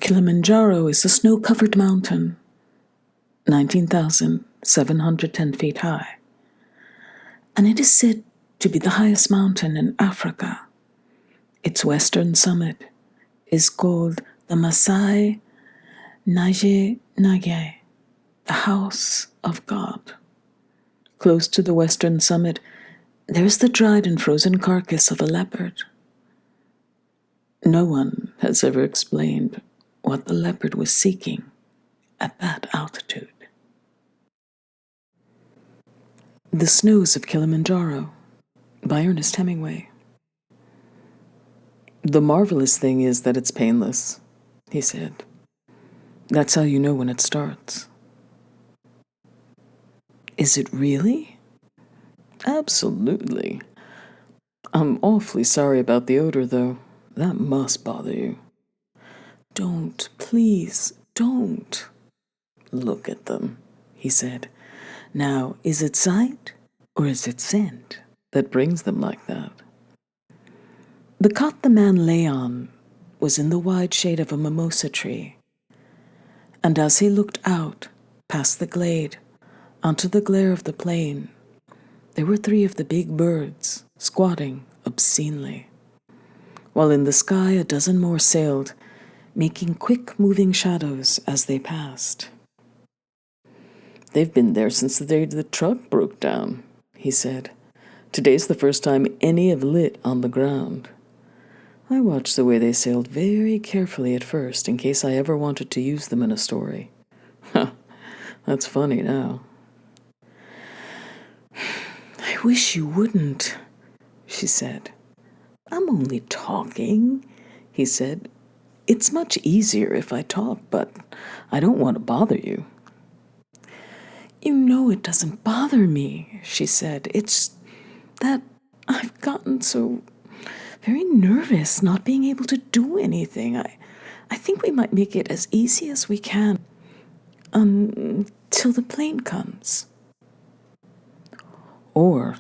Kilimanjaro is a snow-covered mountain, 19,710 feet high, and it is said to be the highest mountain in Africa. Its western summit is called the Masai Nage Nage, the House of God. Close to the western summit, there is the dried and frozen carcass of a leopard. No one has ever explained what the leopard was seeking at that altitude. The Snows of Kilimanjaro by Ernest Hemingway. "The marvelous thing is that it's painless," he said. "That's how you know when it starts." "Is it really?" "Absolutely. I'm awfully sorry about the odor, though. That must bother you." "Don't, please, don't." "Look at them," he said. "Now, is it sight or is it scent that brings them like that?" The cot the man lay on was in the wide shade of a mimosa tree, and as he looked out past the glade onto the glare of the plain, there were 3 of the big birds squatting obscenely, while in the sky a dozen more sailed, making quick-moving shadows as they passed. "They've been there since the day the truck broke down," he said. "Today's the first time any have lit on the ground. I watched the way they sailed very carefully at first in case I ever wanted to use them in a story. That's funny now." "I wish you wouldn't," she said. "I'm only talking," he said. "It's much easier if I talk, but I don't want to bother you." "You know it doesn't bother me," she said. "It's that I've gotten so very nervous not being able to do anything. I think we might make it as easy as we can until the plane comes." "Or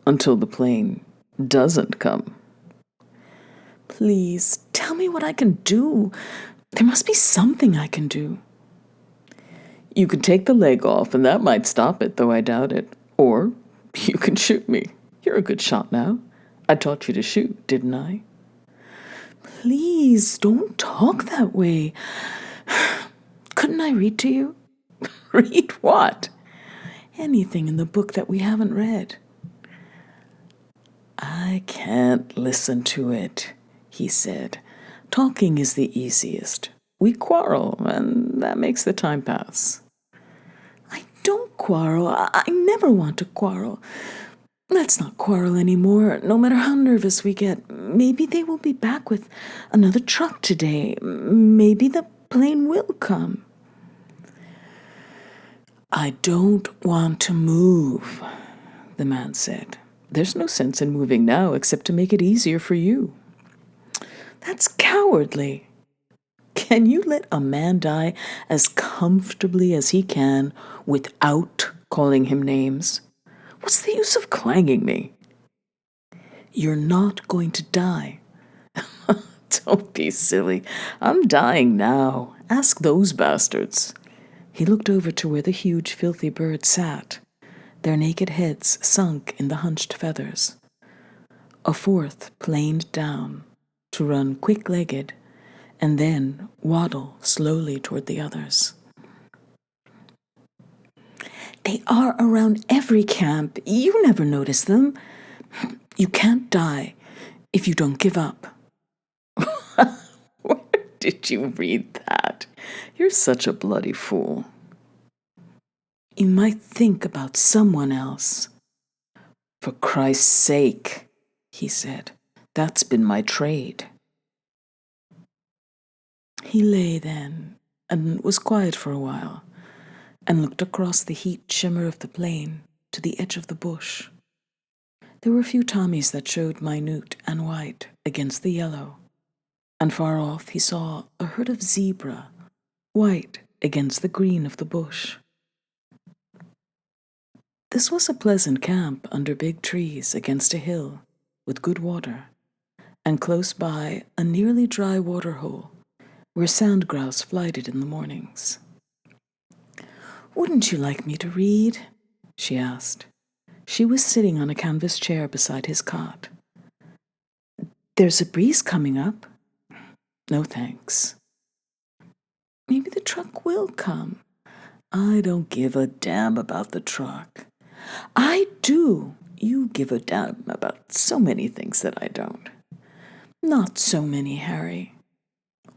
until the plane doesn't come." "Please, tell me what I can do. There must be something I can do." "You could take the leg off, and that might stop it, though I doubt it. Or you can shoot me. You're a good shot now. I taught you to shoot, didn't I?" "Please, don't talk that way. Couldn't I read to you?" "Read what?" "Anything in the book that we haven't read." "I can't listen to it," he said. "Talking is the easiest. We quarrel, and that makes the time pass." "I don't quarrel. I never want to quarrel. Let's not quarrel anymore, no matter how nervous we get. Maybe they will be back with another truck today. Maybe the plane will come." "I don't want to move," the man said. "There's no sense in moving now except to make it easier for you." "That's cowardly. Can you let a man die as comfortably as he can without calling him names? What's the use of clanging me?" "You're not going to die." "Don't be silly. I'm dying now. Ask those bastards." He looked over to where the huge, filthy birds sat, their naked heads sunk in the hunched feathers. A 4th planed down to run quick-legged and then waddle slowly toward the others. "They are around every camp. You never notice them. You can't die if you don't give up." "Where did you read that? You're such a bloody fool." "You might think about someone else." "For Christ's sake," he said. "That's been my trade." He lay then and was quiet for a while, and looked across the heat shimmer of the plain to the edge of the bush. There were a few Tommies that showed minute and white against the yellow, and far off he saw a herd of zebra, white against the green of the bush. This was a pleasant camp under big trees against a hill with good water, and close by a nearly dry water hole where sand grouse flighted in the mornings. "Wouldn't you like me to read?" she asked. She was sitting on a canvas chair beside his cot. "There's a breeze coming up." "No, thanks." "Maybe the truck will come." "I don't give a damn about the truck." "I do." "You give a damn about so many things that I don't." "Not so many, Harry."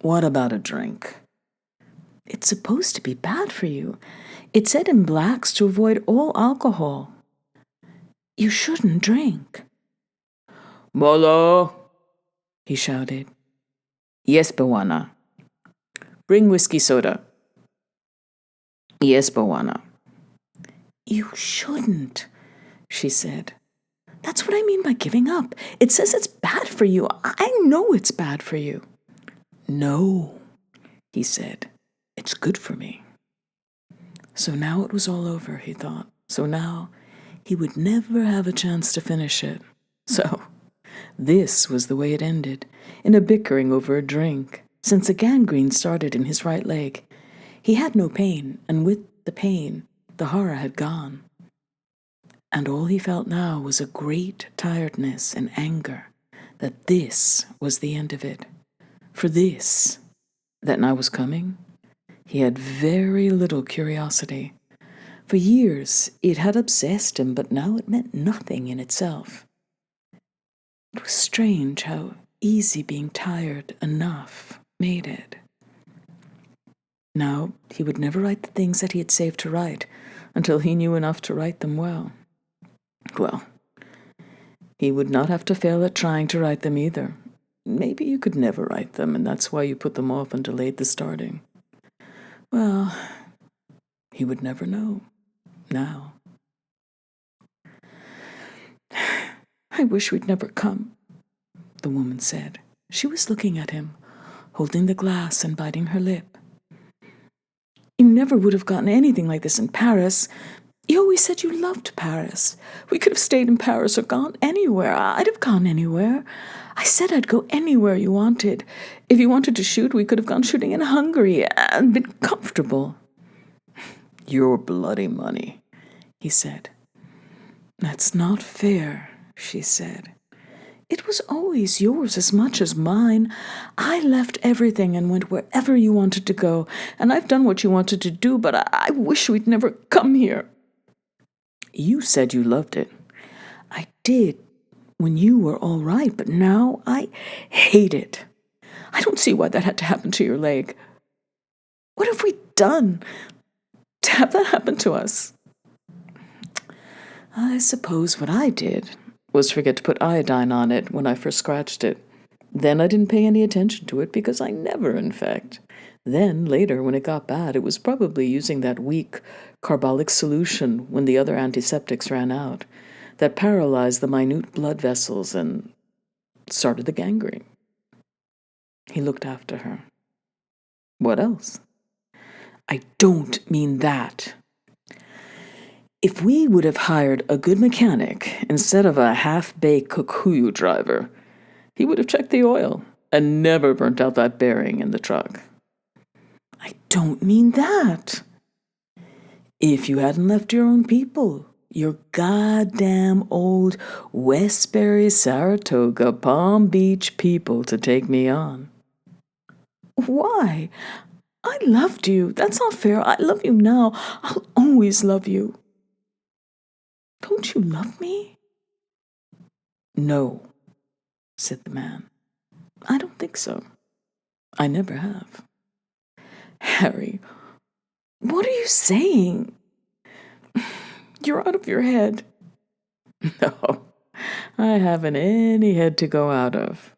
"What about a drink?" "It's supposed to be bad for you. It said in Blacks to avoid all alcohol." "You shouldn't drink." "Molo!" he shouted. "Yes, Bawana." "Bring whiskey soda." "Yes, Bawana." "You shouldn't," she said. "That's what I mean by giving up. It says it's bad for you. I know it's bad for you." "No," he said. "It's good for me." So now it was all over, he thought. So now he would never have a chance to finish it. So this was the way it ended, in a bickering over a drink, since a gangrene started in his right leg. He had no pain, and with the pain, the horror had gone. And all he felt now was a great tiredness and anger, that this was the end of it. For this, that now was coming, he had very little curiosity. For years it had obsessed him, but now it meant nothing in itself. It was strange how easy being tired enough made it. Now he would never write the things that he had saved to write until he knew enough to write them well. Well, he would not have to fail at trying to write them either. Maybe you could never write them, and that's why you put them off and delayed the starting. Well, he would never know. Now. "I wish we'd never come," the woman said. She was looking at him, holding the glass and biting her lip. "You never would have gotten anything like this in Paris. You always said you loved Paris. We could have stayed in Paris or gone anywhere. I'd have gone anywhere. I said I'd go anywhere you wanted. If you wanted to shoot, we could have gone shooting in Hungary and been comfortable." "Your bloody money," he said. "That's not fair," she said. "It was always yours as much as mine. I left everything and went wherever you wanted to go, and I've done what you wanted to do, but I wish we'd never come here." "You said you loved it." "I did, when you were all right, but now I hate it. I don't see why that had to happen to your leg. What have we done to have that happen to us?" "I suppose what I did was forget to put iodine on it when I first scratched it. Then I didn't pay any attention to it because I never infect. Then, later, when it got bad, it was probably using that weak carbolic solution when the other antiseptics ran out that paralyzed the minute blood vessels and started the gangrene." He looked after her. "What else?" "I don't mean that. If we would have hired a good mechanic instead of a half-baked Kikuyu driver, he would have checked the oil and never burnt out that bearing in the truck." "I don't mean that." "If you hadn't left your own people, your goddamn old Westbury, Saratoga, Palm Beach people to take me on." "Why? I loved you. That's not fair. I love you now. I'll always love you." "Don't you love me?" "No," said the man. "I don't think so. I never have." "Harry, what are you saying? You're out of your head." "No, I haven't any head to go out of."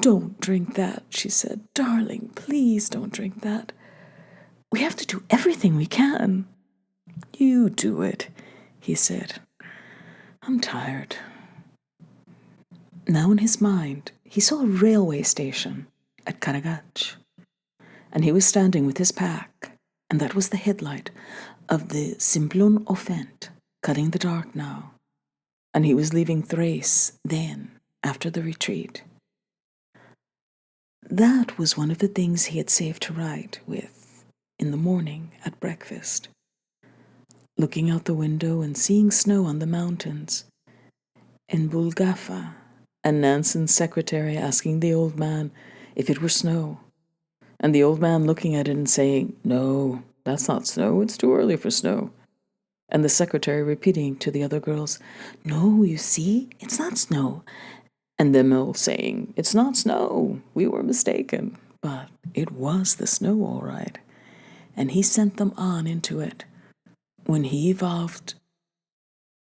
"Don't drink that," she said. "Darling, please don't drink that. We have to do everything we can." "You do it," he said. "I'm tired." Now in his mind, he saw a railway station at Karagach, and he was standing with his pack, and that was the headlight of the Simplon Offent, cutting the dark now, and he was leaving Thrace then, after the retreat. That was one of the things he had saved to write with in the morning at breakfast. Looking out the window and seeing snow on the mountains. In Bulgafa, and Nansen's secretary asking the old man if it were snow, and the old man looking at it and saying, "No, that's not snow, it's too early for snow." And the secretary repeating to the other girls, "No, you see, it's not snow." And them all saying, "It's not snow, we were mistaken." But it was the snow, all right. And he sent them on into it when he evolved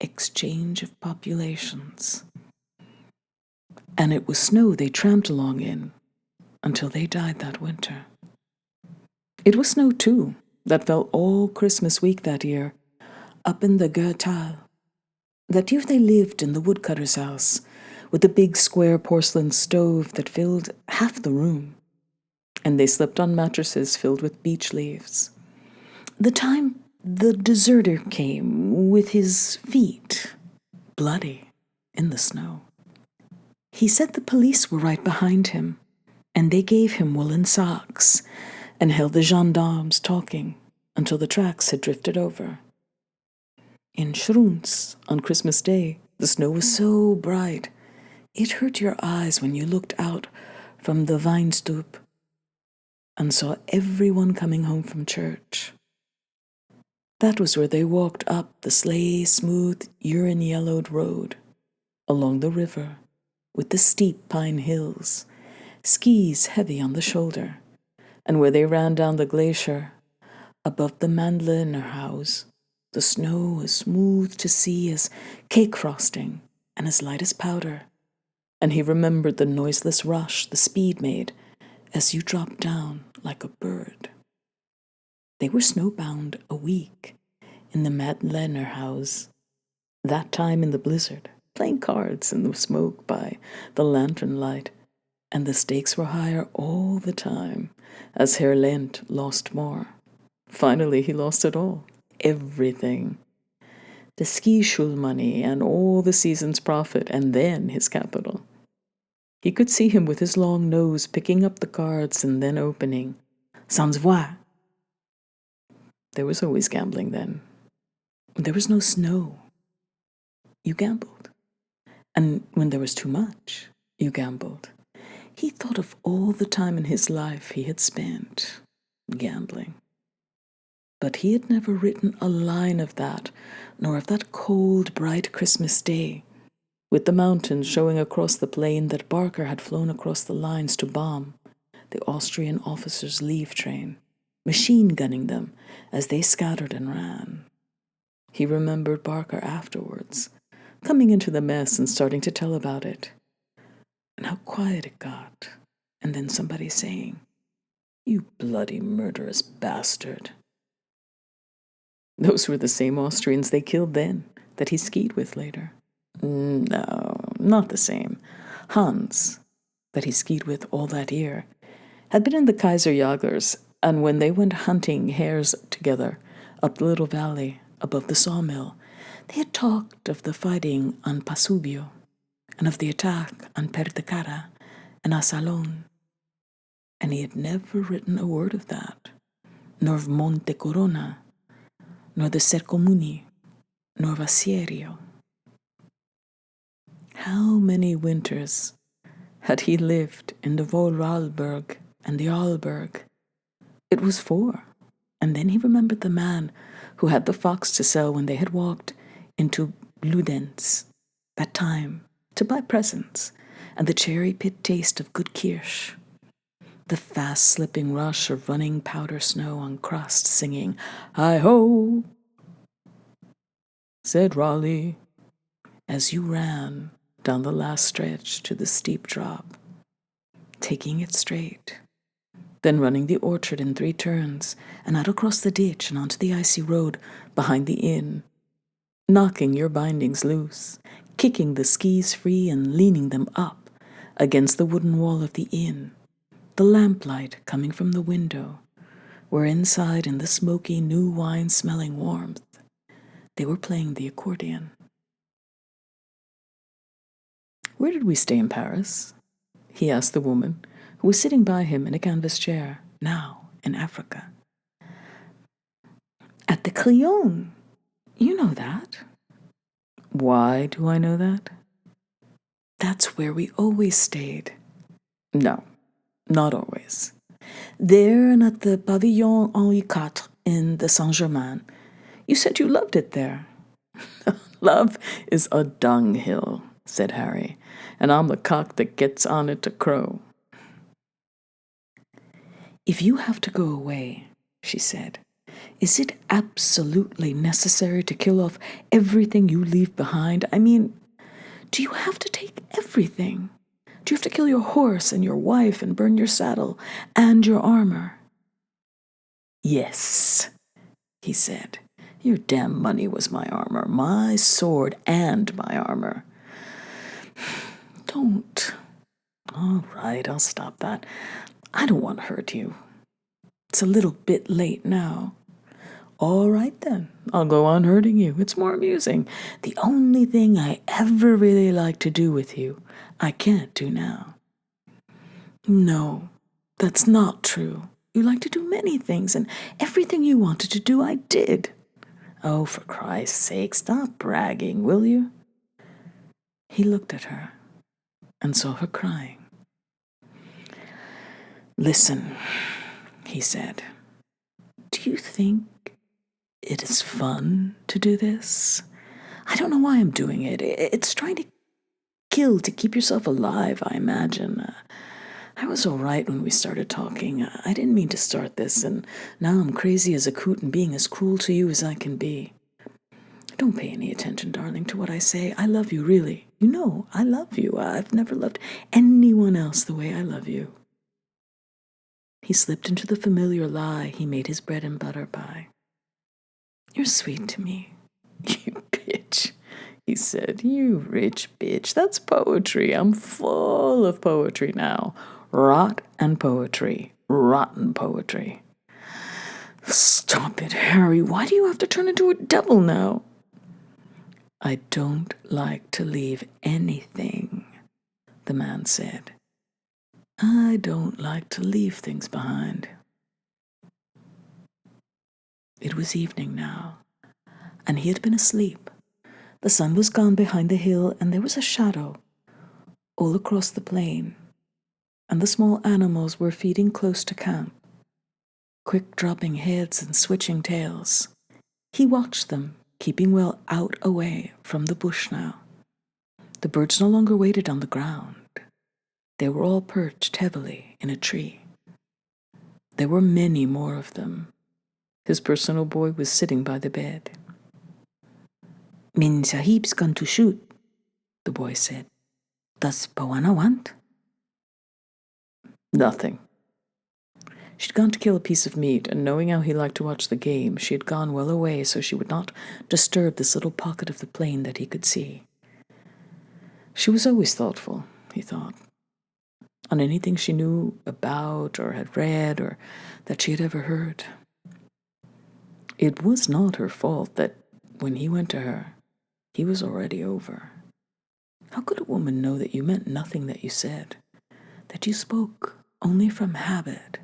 exchange of populations. And it was snow they tramped along in until they died that winter. It was snow, too, that fell all Christmas week that year, up in the Goethal. That year they lived in the woodcutter's house, with the big square porcelain stove that filled half the room, and they slept on mattresses filled with beech leaves. The time the deserter came with his feet bloody in the snow. He said the police were right behind him, and they gave him woolen socks and held the gendarmes talking until the tracks had drifted over. In Schruns, on Christmas Day, the snow was so bright, it hurt your eyes when you looked out from the Weinstube and saw everyone coming home from church. That was where they walked up the sleigh-smooth, urine-yellowed road, along the river, with the steep pine hills, skis heavy on the shoulder, and where they ran down the glacier, above the Mandlener house, the snow as smooth to see as cake frosting and as light as powder. And he remembered the noiseless rush the speed made as you dropped down like a bird. They were snowbound a week in the Madlener house, that time in the blizzard, playing cards in the smoke by the lantern light, and the stakes were higher all the time as Herr Lent lost more. Finally, he lost it all, everything. The ski schul money and all the season's profit, and then his capital. He could see him with his long nose picking up the cards and then opening. Sans voix. There was always gambling then. There was no snow. You gambled. And when there was too much, you gambled. He thought of all the time in his life he had spent gambling. But he had never written a line of that, nor of that cold, bright Christmas day, with the mountains showing across the plain that Barker had flown across the lines to bomb the Austrian officers' leave train, machine gunning them as they scattered and ran. He remembered Barker afterwards, coming into the mess and starting to tell about it, and how quiet it got, and then somebody saying, "You bloody murderous bastard." Those were the same Austrians they killed then, that he skied with later. No, not the same. Hans, that he skied with all that year, had been in the Kaiserjägers, and when they went hunting hares together up the little valley above the sawmill, they had talked of the fighting on Pasubio, and of the attack on Pertecara and Asalon, and he had never written a word of that, nor of Monte Corona, nor the Cercomuni, nor Vasierio. How many winters had he lived in the Vorarlberg and the Arlberg? It was 4, and then he remembered the man who had the fox to sell when they had walked into Bludenz that time to buy presents, and the cherry pit taste of good kirsch, the fast-slipping rush of running powder snow on crust, singing, "Hi-ho," said Raleigh, as you ran down the last stretch to the steep drop, taking it straight, then running the orchard in 3 turns, and out across the ditch and onto the icy road behind the inn, knocking your bindings loose, kicking the skis free and leaning them up against the wooden wall of the inn, the lamplight coming from the window, where inside in the smoky new wine-smelling warmth, they were playing the accordion. "Where did we stay in Paris?" he asked the woman, who was sitting by him in a canvas chair, now in Africa. At the Crillon. You know that. Why do I know that? That's where we always stayed. No, not always. There and at the Pavillon Henri IV in the Saint-Germain. You said you loved it there. Love is a dunghill, said Harry, and I'm the cock that gets on it to crow. If you have to go away, she said, is it absolutely necessary to kill off everything you leave behind? I mean, do you have to take everything? Do you have to kill your horse and your wife and burn your saddle and your armor? Yes, he said. Your damn money was my armor, my sword and my armor. Don't. All right, I'll stop that. I don't want to hurt you. It's a little bit late now. All right then, I'll go on hurting you. It's more amusing. The only thing I ever really liked to do with you, I can't do now. No, that's not true. You like to do many things, and everything you wanted to do, I did. Oh, for Christ's sake, stop bragging, will you? He looked at her and saw her crying. Listen, he said, do you think it is fun to do this? I don't know why I'm doing it. It's trying to kill, to keep yourself alive, I imagine. I was all right when we started talking. I didn't mean to start this, and now I'm crazy as a coot and being as cruel to you as I can be. Don't pay any attention, darling, to what I say. I love you, really. You know, I love you. I've never loved anyone else the way I love you. He slipped into the familiar lie he made his bread and butter by. You're sweet to me. You bitch, he said. You rich bitch. That's poetry. I'm full of poetry now. Rot and poetry. Rotten poetry. Stop it, Harry. Why do you have to turn into a devil now? I don't like to leave anything, the man said. I don't like to leave things behind. It was evening now, and he had been asleep. The sun was gone behind the hill, and there was a shadow all across the plain, and the small animals were feeding close to camp, quick dropping heads and switching tails. He watched them, keeping well out away from the bush now. The birds no longer waited on the ground. They were all perched heavily in a tree. There were many more of them. His personal boy was sitting by the bed. Min Sahib's gone to shoot, the boy said. Does Pawana want? Nothing. She'd gone to kill a piece of meat, and knowing how he liked to watch the game, she had gone well away so she would not disturb this little pocket of the plain that he could see. She was always thoughtful, he thought, on anything she knew about or had read or that she had ever heard. It was not her fault that when he went to her, he was already over. How could a woman know that you meant nothing that you said, that you spoke only from habit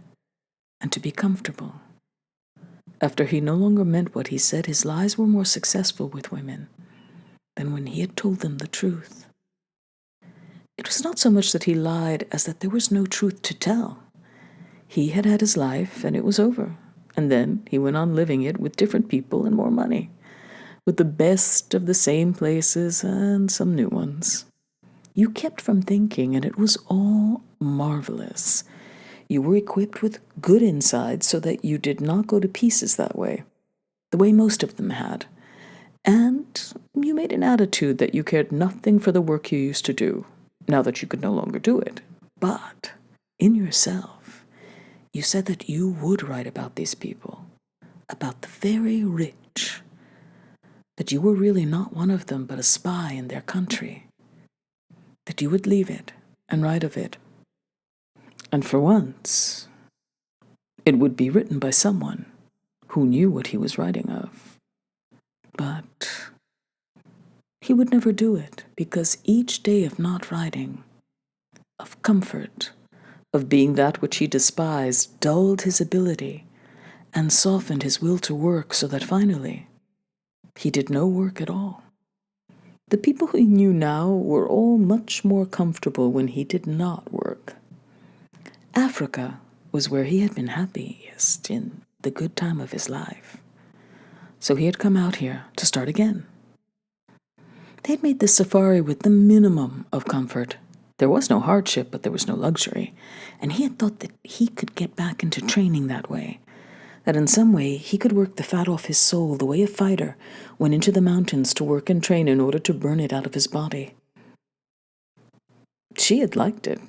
and to be comfortable? After he no longer meant what he said, his lies were more successful with women than when he had told them the truth. It was not so much that he lied as that there was no truth to tell. He had had his life, and it was over. And then he went on living it with different people and more money, with the best of the same places and some new ones. You kept from thinking, and it was all marvelous. You were equipped with good insides so that you did not go to pieces that way, the way most of them had. And you made an attitude that you cared nothing for the work you used to do, now that you could no longer do it. But in yourself, you said that you would write about these people, about the very rich, that you were really not one of them but a spy in their country, that you would leave it and write of it. And for once, it would be written by someone who knew what he was writing of. But he would never do it, because each day of not writing, of comfort, of being that which he despised dulled his ability and softened his will to work so that finally he did no work at all. The people he knew now were all much more comfortable when he did not work. Africa was where he had been happiest in the good time of his life. So he had come out here to start again. They had made this safari with the minimum of comfort. There was no hardship, but there was no luxury. And he had thought that he could get back into training that way, that in some way he could work the fat off his soul the way a fighter went into the mountains to work and train in order to burn it out of his body. She had liked it.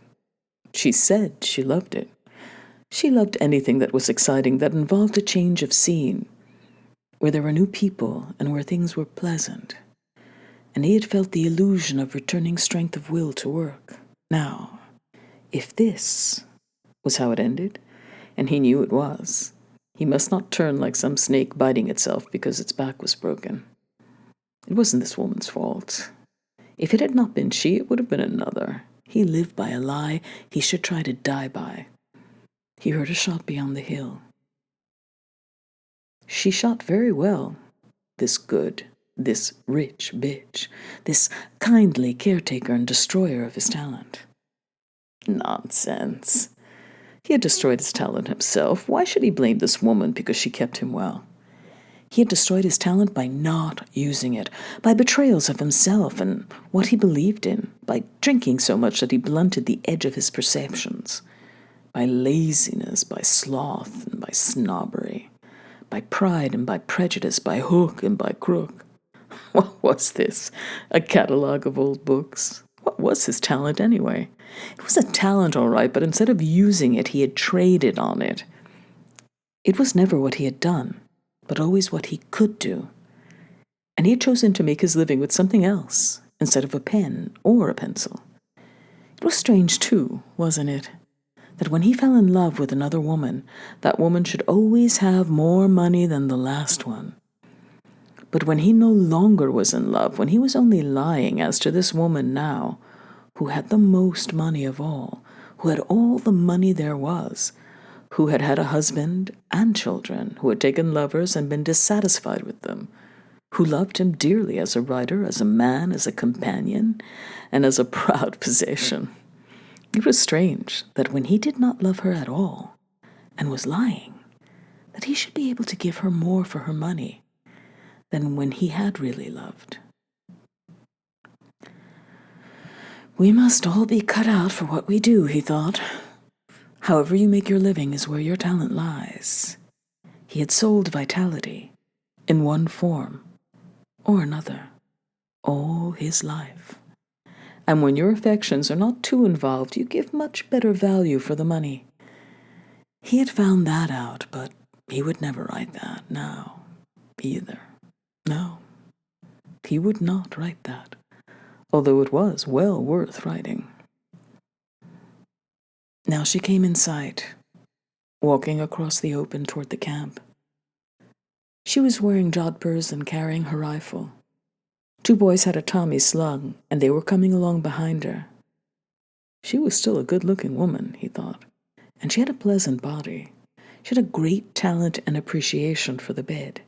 She said she loved it. She loved anything that was exciting, that involved a change of scene, where there were new people and where things were pleasant. And he had felt the illusion of returning strength of will to work. Now, if this was how it ended, and he knew it was, he must not turn like some snake biting itself because its back was broken. It wasn't this woman's fault. If it had not been she, it would have been another. He lived by a lie he should try to die by. He heard a shot beyond the hill. She shot very well, this good, this rich bitch, this kindly caretaker and destroyer of his talent. Nonsense. He had destroyed his talent himself. Why should he blame this woman because she kept him well? He had destroyed his talent by not using it, by betrayals of himself and what he believed in, by drinking so much that he blunted the edge of his perceptions, by laziness, by sloth, and by snobbery, by pride and by prejudice, by hook and by crook. What was this? A catalogue of old books? What was his talent anyway? It was a talent, all right, but instead of using it, he had traded on it. It was never what he had done, but always what he could do. And he had chosen to make his living with something else instead of a pen or a pencil. It was strange, too, wasn't it, that when he fell in love with another woman, that woman should always have more money than the last one. But when he no longer was in love, when he was only lying as to this woman now, who had the most money of all, who had all the money there was, who had had a husband and children, who had taken lovers and been dissatisfied with them, who loved him dearly as a writer, as a man, as a companion, and as a proud possession. It was strange that when he did not love her at all, and was lying, that he should be able to give her more for her money than when he had really loved. We must all be cut out for what we do, he thought. However you make your living is where your talent lies. He had sold vitality, in one form or another, all his life. And when your affections are not too involved, you give much better value for the money. He had found that out, but he would never write that now, either. No, he would not write that, although it was well worth writing. Now she came in sight, walking across the open toward the camp. She was wearing jodhpurs and carrying her rifle. 2 boys had a Tommy slung, and they were coming along behind her. She was still a good-looking woman, he thought, and she had a pleasant body. She had a great talent and appreciation for the bed.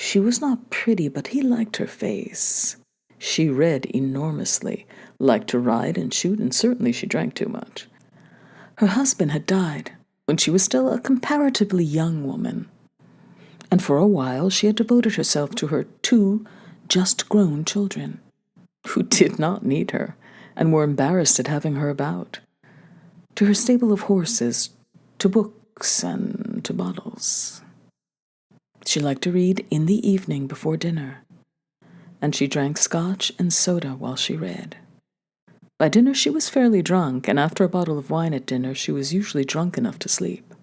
She was not pretty, but he liked her face. She read enormously, liked to ride and shoot, and certainly she drank too much. Her husband had died when she was still a comparatively young woman, and for a while she had devoted herself to her 2 just-grown children, who did not need her and were embarrassed at having her about, to her stable of horses, to books, and to bottles. She liked to read in the evening before dinner, and she drank scotch and soda while she read. By dinner she was fairly drunk, and after a bottle of wine at dinner she was usually drunk enough to sleep.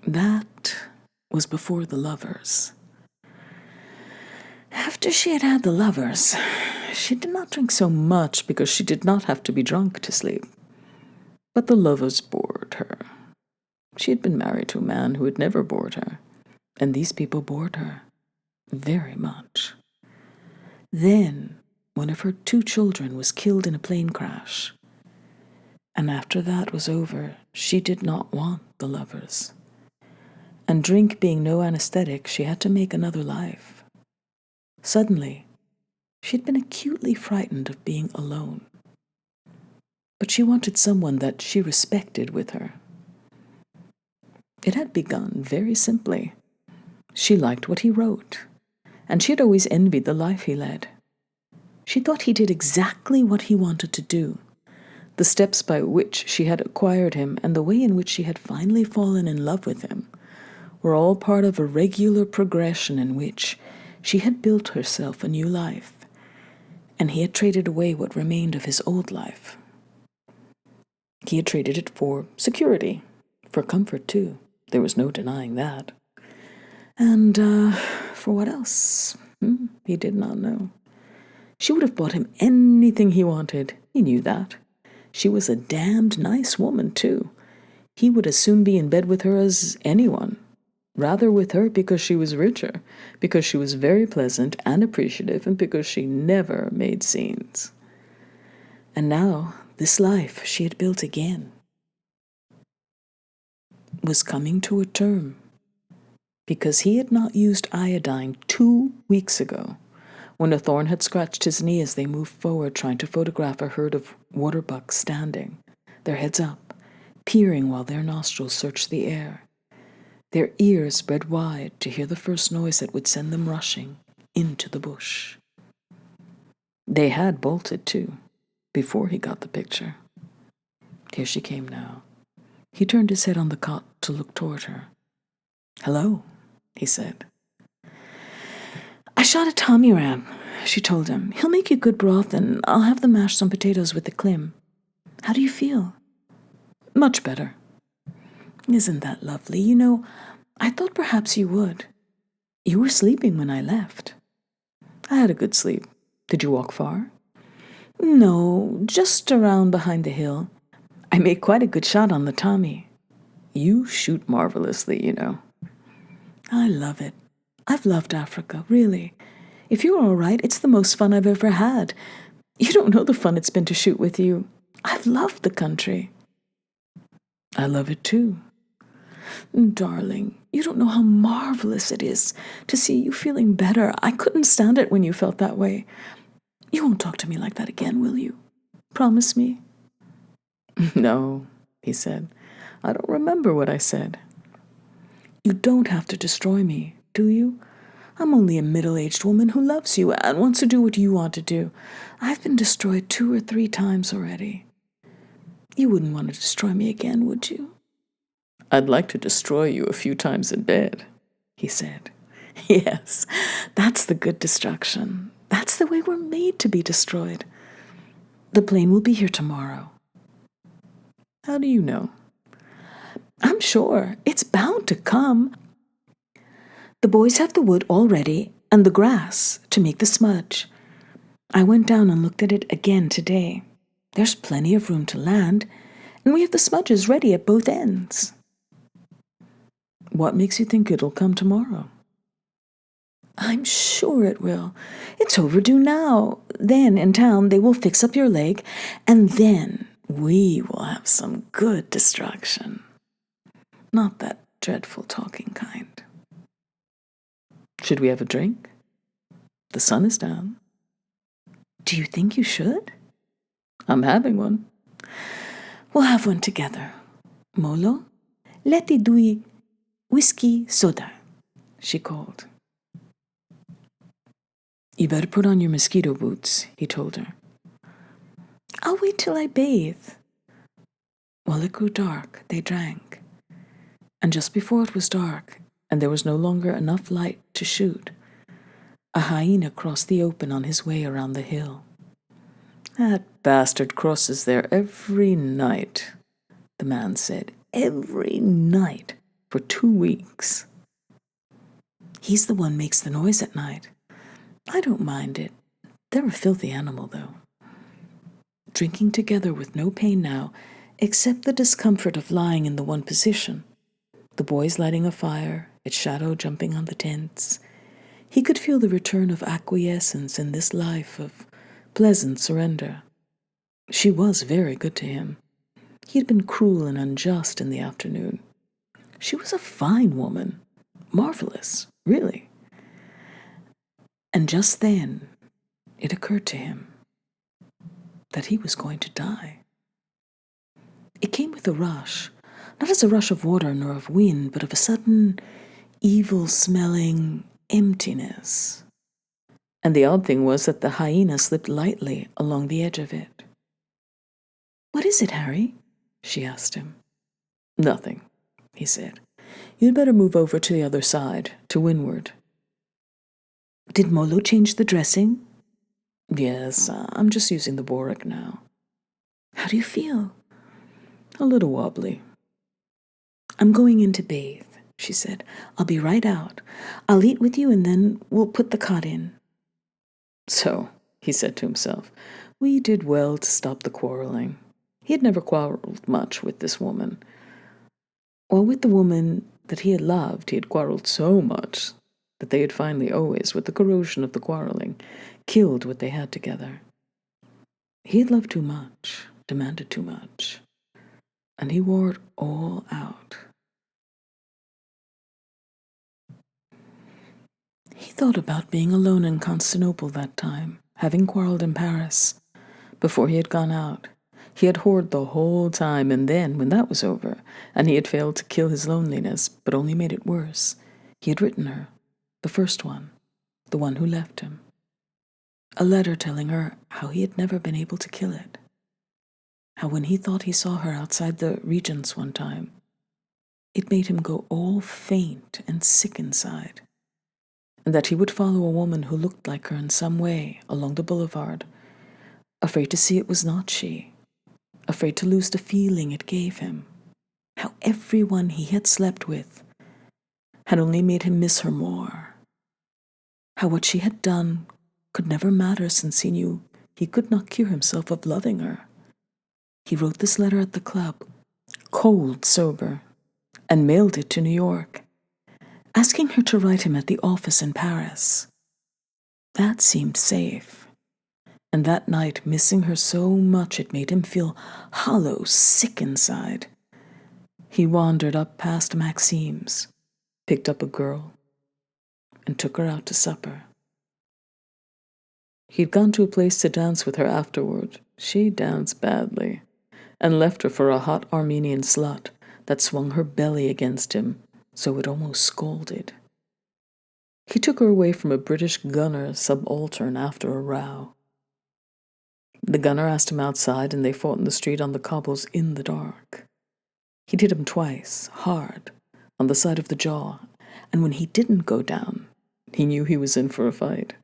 That was before the lovers. After she had had the lovers, she did not drink so much because she did not have to be drunk to sleep. But the lovers bored her. She had been married to a man who had never bored her, and these people bored her very much. Then one of her 2 children was killed in a plane crash. And after that was over, she did not want the lovers. And drink being no anesthetic, she had to make another life. Suddenly, she'd been acutely frightened of being alone. But she wanted someone that she respected with her. It had begun very simply. She liked what he wrote, and she had always envied the life he led. She thought he did exactly what he wanted to do. The steps by which she had acquired him and the way in which she had finally fallen in love with him were all part of a regular progression in which she had built herself a new life, and he had traded away what remained of his old life. He had traded it for security, for comfort too. There was no denying that. And for what else? He did not know. She would have bought him anything he wanted. He knew that. She was a damned nice woman, too. He would as soon be in bed with her as anyone. Rather with her because she was richer, because she was very pleasant and appreciative, and because she never made scenes. And now, this life she had built again was coming to a term, because he had not used iodine 2 weeks ago, when a thorn had scratched his knee as they moved forward trying to photograph a herd of waterbucks standing, their heads up, peering while their nostrils searched the air, their ears spread wide to hear the first noise that would send them rushing into the bush. They had bolted, too, before he got the picture. Here she came now. He turned his head on the cot to look toward her. "Hello," he said. "I shot a Tommy ram," she told him. "He'll make you good broth, and I'll have them mash some potatoes with the clim. How do you feel?" "Much better." "Isn't that lovely? You know, I thought perhaps you would. You were sleeping when I left." "I had a good sleep. Did you walk far?" "No, just around behind the hill. I made quite a good shot on the Tommy." "You shoot marvelously, you know." "I love it. I've loved Africa, really. If you're all right, it's the most fun I've ever had. You don't know the fun it's been to shoot with you. I've loved the country." "I love it too." "Darling, you don't know how marvelous it is to see you feeling better. I couldn't stand it when you felt that way. You won't talk to me like that again, will you? Promise me." "No," he said. "I don't remember what I said." "You don't have to destroy me, do you? I'm only a middle-aged woman who loves you and wants to do what you want to do. I've been destroyed 2 or 3 times already. You wouldn't want to destroy me again, would you?" "I'd like to destroy you a few times in bed," he said. "Yes, that's the good destruction. That's the way we're made to be destroyed. The plane will be here tomorrow." "How do you know?" "I'm sure. It's bound to come. The boys have the wood all ready and the grass to make the smudge. I went down and looked at it again today. There's plenty of room to land, and we have the smudges ready at both ends." "What makes you think it'll come tomorrow?" "I'm sure it will. It's overdue now. Then, in town, they will fix up your leg, and then we will have some good destruction. Not that dreadful talking kind." "Should we have a drink? The sun is down." "Do you think you should?" "I'm having one." "We'll have one together. Molo, leti dui whiskey soda," she called. "You better put on your mosquito boots," he told her. "I'll wait till I bathe." While it grew dark, they drank. And just before it was dark, and there was no longer enough light to shoot, a hyena crossed the open on his way around the hill. "That bastard crosses there every night," the man said. "Every night for 2 weeks. He's the one makes the noise at night. I don't mind it. They're a filthy animal, though." Drinking together with no pain now, except the discomfort of lying in the one position, the boys lighting a fire, its shadow jumping on the tents, he could feel the return of acquiescence in this life of pleasant surrender. She was very good to him. He had been cruel and unjust in the afternoon. She was a fine woman. Marvelous, really. And just then, it occurred to him that he was going to die. It came with a rush, not as a rush of water nor of wind, but of a sudden, evil-smelling emptiness. And the odd thing was that the hyena slipped lightly along the edge of it. "What is it, Harry?" she asked him. "Nothing," he said. "You'd better move over to the other side, to windward." "Did Molo change the dressing?" "Yes, I'm just using the borax now." "How do you feel?" "A little wobbly." "I'm going in to bathe," she said. "I'll be right out. I'll eat with you and then we'll put the cot in." So, he said to himself, we did well to stop the quarreling. He had never quarreled much with this woman. While with the woman that he had loved, he had quarreled so much that they had finally always, with the corrosion of the quarreling, killed what they had together. He had loved too much, demanded too much, and he wore it all out. He thought about being alone in Constantinople that time, having quarreled in Paris. Before he had gone out, he had whored the whole time, and then, when that was over, and he had failed to kill his loneliness, but only made it worse, he had written her, the first one, the one who left him, a letter telling her how he had never been able to kill it, how when he thought he saw her outside the Regent's one time, it made him go all faint and sick inside, and that he would follow a woman who looked like her in some way along the boulevard, afraid to see it was not she, afraid to lose the feeling it gave him, how everyone he had slept with had only made him miss her more, how what she had done could never matter since he knew he could not cure himself of loving her. He wrote this letter at the club, cold sober, and mailed it to New York, asking her to write him at the office in Paris. That seemed safe. And that night, missing her so much it made him feel hollow, sick inside, he wandered up past Maxime's, picked up a girl, and took her out to supper. He'd gone to a place to dance with her afterward. She danced badly, and left her for a hot Armenian slut that swung her belly against him so it almost scalded. He took her away from a British gunner subaltern after a row. The gunner asked him outside, and they fought in the street on the cobbles in the dark. He'd hit him twice, hard, on the side of the jaw, and when he didn't go down, he knew he was in for a fight.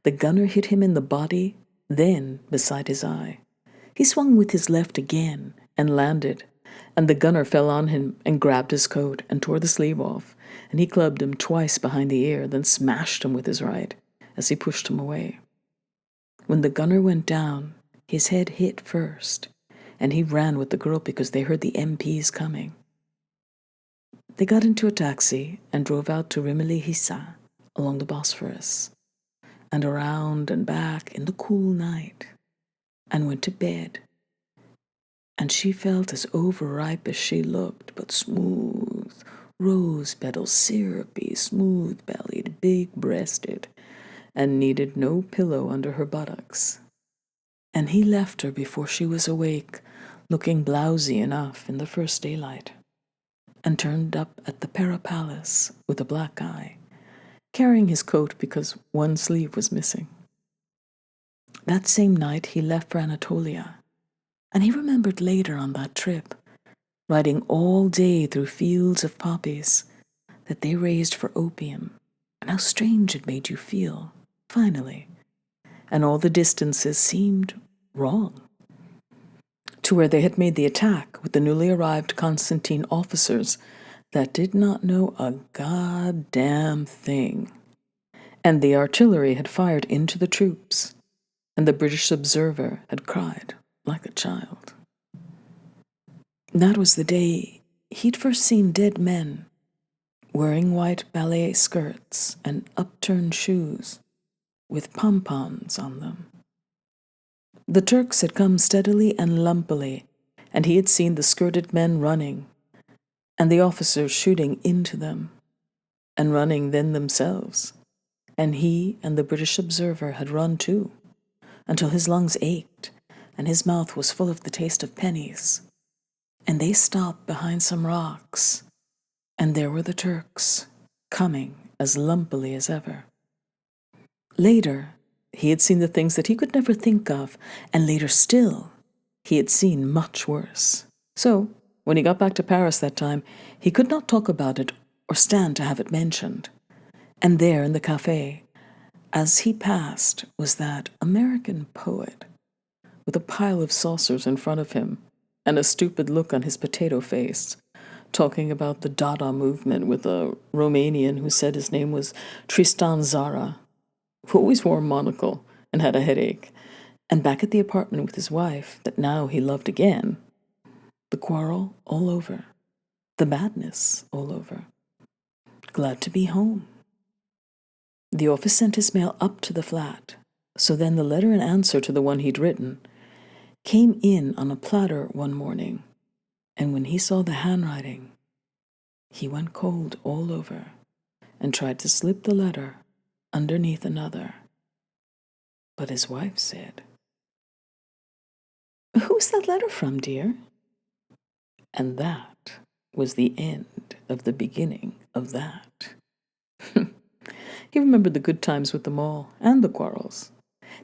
The gunner hit him in the body, then beside his eye. He swung with his left again and landed, and the gunner fell on him and grabbed his coat and tore the sleeve off, and he clubbed him twice behind the ear, then smashed him with his right as he pushed him away. When the gunner went down, his head hit first, and he ran with the girl because they heard the MPs coming. They got into a taxi and drove out to Rimini Hissa along the Bosphorus, and around and back in the cool night, and went to bed. And she felt as overripe as she looked, but smooth, rose-petal, syrupy, smooth-bellied, big-breasted, and needed no pillow under her buttocks. And he left her before she was awake, looking blousy enough in the first daylight, and turned up at the Pera Palace with a black eye, carrying his coat because one sleeve was missing. That same night he left for Anatolia, and he remembered later on that trip, riding all day through fields of poppies that they raised for opium, and how strange it made you feel, finally, and all the distances seemed wrong. To where they had made the attack with the newly arrived Constantine officers that did not know a goddamn thing. And the artillery had fired into the troops, and the British observer had cried like a child. That was the day he'd first seen dead men wearing white ballet skirts and upturned shoes with pom-poms on them. The Turks had come steadily and lumpily and he had seen the skirted men running, and the officers shooting into them, and running then themselves. And he and the British observer had run too, until his lungs ached, and his mouth was full of the taste of pennies. And they stopped behind some rocks, and there were the Turks, coming as lumpily as ever. Later, he had seen the things that he could never think of, and later still, he had seen much worse. So, when he got back to Paris that time, he could not talk about it or stand to have it mentioned. And there in the cafe, as he passed, was that American poet, with a pile of saucers in front of him and a stupid look on his potato face, talking about the Dada movement with a Romanian who said his name was Tristan Zara, who always wore a monocle and had a headache, and back at the apartment with his wife that now he loved again. The quarrel all over, the madness all over. Glad to be home. The office sent his mail up to the flat, so then the letter in answer to the one he'd written came in on a platter one morning, and when he saw the handwriting, he went cold all over and tried to slip the letter underneath another. But his wife said, "Who's that letter from, dear?" And that was the end of the beginning of that. He remembered the good times with them all, and the quarrels.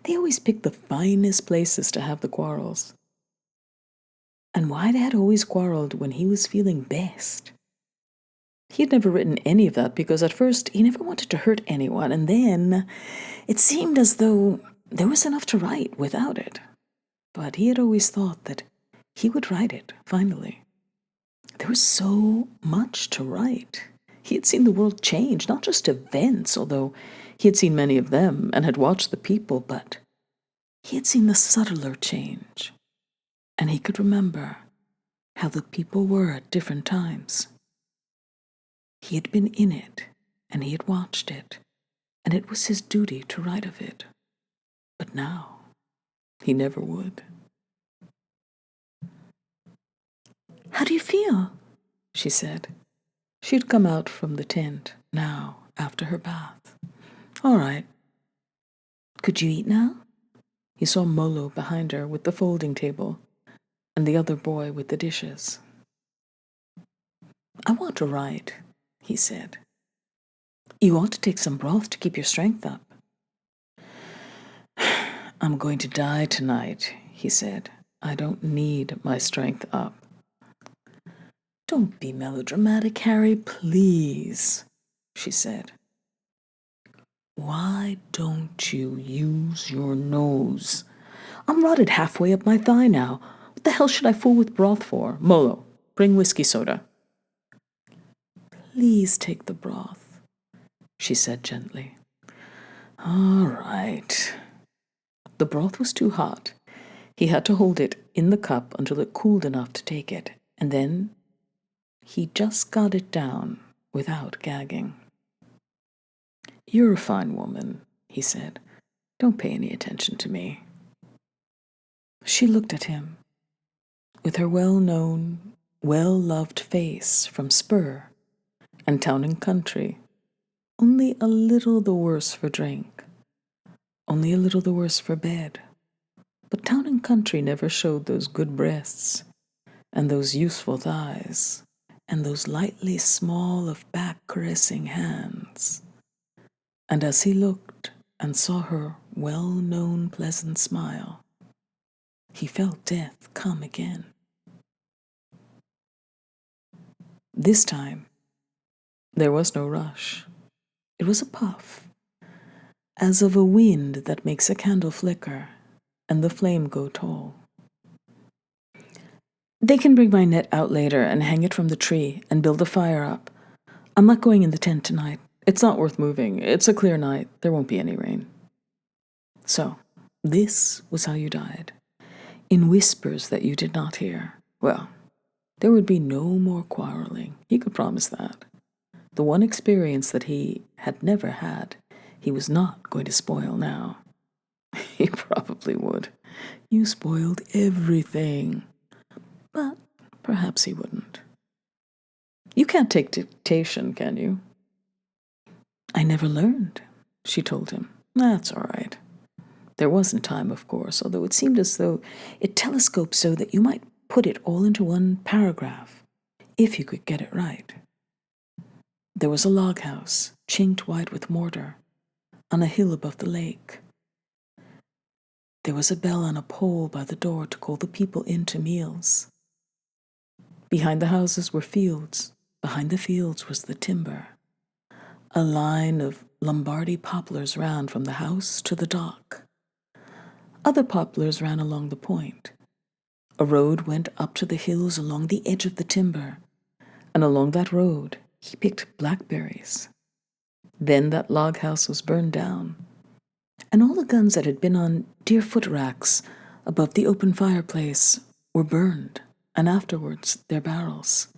They always picked the finest places to have the quarrels. And why they had always quarreled when he was feeling best. He had never written any of that because at first he never wanted to hurt anyone, and then it seemed as though there was enough to write without it. But he had always thought that he would write it, finally. There was so much to write. He had seen the world change, not just events, although he had seen many of them and had watched the people, but he had seen the subtler change. And he could remember how the people were at different times. He had been in it, and he had watched it, and it was his duty to write of it. But now, he never would. "How do you feel?" she said. She had come out from the tent now, after her bath. "All right." "Could you eat now?" He saw Molo behind her with the folding table, and the other boy with the dishes. "I want to write," he said. "You ought to take some broth to keep your strength up." "I'm going to die tonight," he said. "I don't need my strength up." "Don't be melodramatic, Harry, please," she said. "Why don't you use your nose? I'm rotted halfway up my thigh now. What the hell should I fool with broth for? Molo, bring whiskey soda." "Please take the broth," she said gently. "All right." The broth was too hot. He had to hold it in the cup until it cooled enough to take it, and then he just got it down without gagging. "You're a fine woman," he said. "Don't pay any attention to me." She looked at him with her well-known, well-loved face from Spur and Town and Country, only a little the worse for drink, only a little the worse for bed. But Town and Country never showed those good breasts and those useful thighs and those lightly small of back-caressing hands. And as he looked and saw her well-known pleasant smile, he felt death come again. This time, there was no rush. It was a puff, as of a wind that makes a candle flicker and the flame go tall. "They can bring my net out later and hang it from the tree and build a fire up. I'm not going in the tent tonight. It's not worth moving. It's a clear night. There won't be any rain." So, this was how you died. In whispers that you did not hear. Well, there would be no more quarreling. He could promise that. The one experience that he had never had, he was not going to spoil now. He probably would. You spoiled everything. But perhaps he wouldn't. You can't take dictation, can you? I never learned, she told him. That's all right. There wasn't time, of course, although it seemed as though it telescoped so that you might put it all into one paragraph, if you could get it right. There was a log house, chinked white with mortar, on a hill above the lake. There was a bell on a pole by the door to call the people in to meals. Behind the houses were fields. Behind the fields was the timber. A line of Lombardy poplars ran from the house to the dock. Other poplars ran along the point. A road went up to the hills along the edge of the timber, and along that road he picked blackberries. Then that log house was burned down, and all the guns that had been on deer-foot racks above the open fireplace were burned, and afterwards their barrels,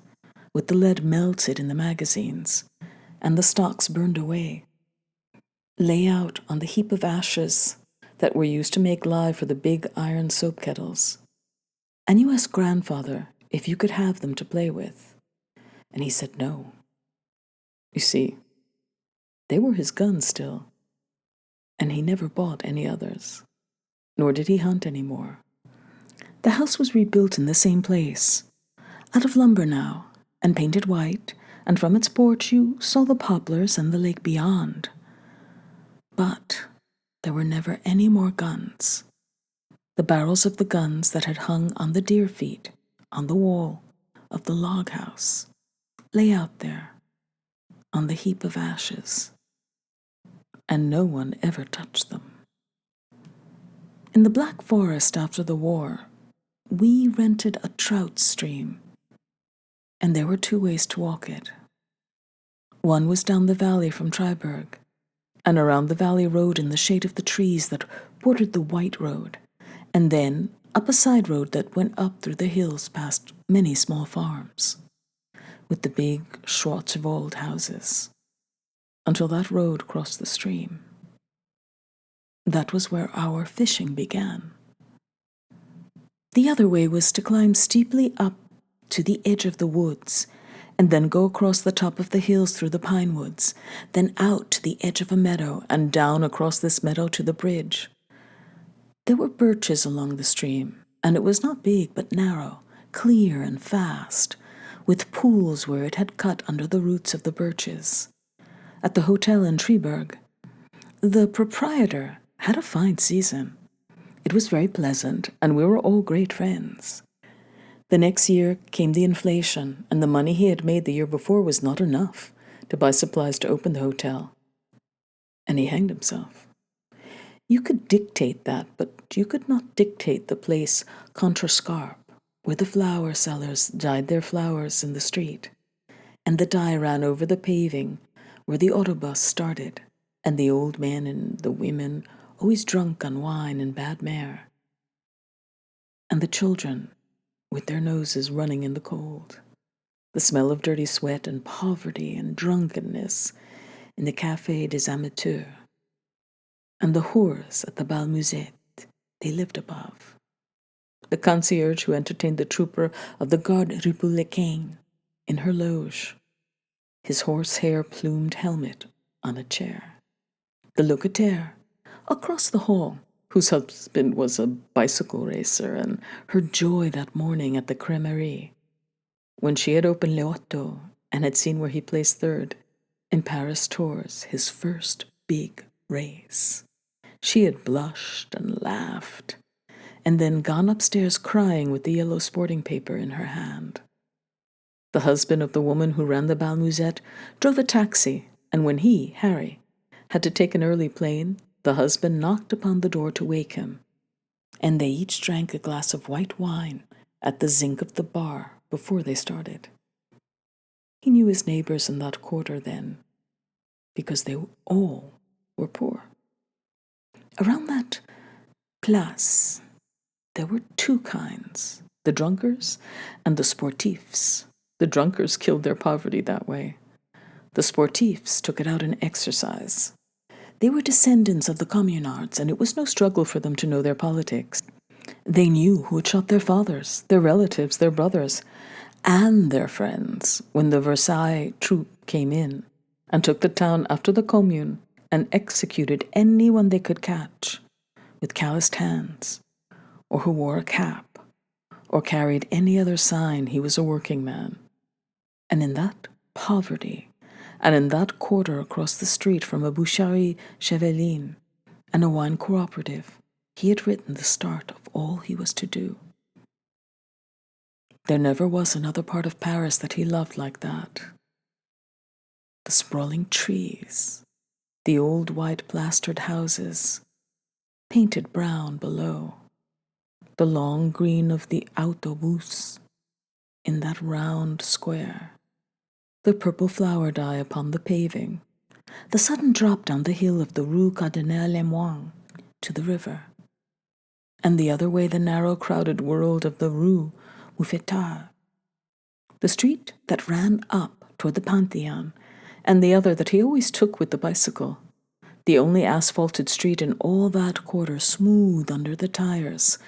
with the lead melted in the magazines, and the stocks burned away, lay out on the heap of ashes that were used to make lye for the big iron soap kettles. And you asked grandfather if you could have them to play with, and he said no. You see, they were his guns still, and he never bought any others, nor did he hunt any more. The house was rebuilt in the same place, out of lumber now, and painted white, and from its porch you saw the poplars and the lake beyond. But there were never any more guns. The barrels of the guns that had hung on the deer feet on the wall of the log house lay out there on the heap of ashes, and no one ever touched them. In the Black Forest after the war, we rented a trout stream, and there were 2 ways to walk it. One was down the valley from Triberg, and around the valley road in the shade of the trees that bordered the white road, and then up a side road that went up through the hills past many small farms, with the big Schwarzwald houses, until that road crossed the stream. That was where our fishing began. The other way was to climb steeply up to the edge of the woods, and then go across the top of the hills through the pine woods, then out to the edge of a meadow, and down across this meadow to the bridge. There were birches along the stream, and it was not big but narrow, clear and fast, with pools where it had cut under the roots of the birches. At the hotel in Triberg, the proprietor had a fine season. It was very pleasant, and we were all great friends. The next year came the inflation, and the money he had made the year before was not enough to buy supplies to open the hotel. And he hanged himself. You could dictate that, but you could not dictate the place Contrescarpe, where the flower sellers dyed their flowers in the street, and the dye ran over the paving where the autobus started, and the old men and the women always drunk on wine and bad mare, and the children with their noses running in the cold, the smell of dirty sweat and poverty and drunkenness in the Café des Amateurs, and the whores at the Bal Musette they lived above, the concierge who entertained the trooper of the Garde Républicaine in her loge, his horsehair plumed helmet on a chair, the locataire across the hall, whose husband was a bicycle racer, and her joy that morning at the Crèmerie, when she had opened L'Auto and had seen where he placed third in Paris Tours, his first big race. She had blushed and laughed, and then gone upstairs crying with the yellow sporting paper in her hand. The husband of the woman who ran the Bal Musette drove a taxi, and when he, Harry, had to take an early plane, the husband knocked upon the door to wake him, and they each drank a glass of white wine at the zinc of the bar before they started. He knew his neighbors in that quarter then, because they all were poor. Around that place, there were 2 kinds, the drunkards and the sportifs. The drunkards killed their poverty that way. The sportifs took it out in exercise. They were descendants of the communards, and it was no struggle for them to know their politics. They knew who had shot their fathers, their relatives, their brothers, and their friends when the Versailles troop came in and took the town after the Commune and executed anyone they could catch with calloused hands, or who wore a cap, or carried any other sign he was a working man. And in that poverty, and in that quarter across the street from a boucherie cheveline and a wine cooperative, he had written the start of all he was to do. There never was another part of Paris that he loved like that. The sprawling trees, the old white plastered houses, painted brown below, the long green of the autobus in that round square, the purple flower dye upon the paving, the sudden drop down the hill of the Rue Cardinal-Lemoine to the river, and the other way the narrow crowded world of the Rue Mouffetard, the street that ran up toward the Pantheon, and the other that he always took with the bicycle, the only asphalted street in all that quarter smooth under the tires,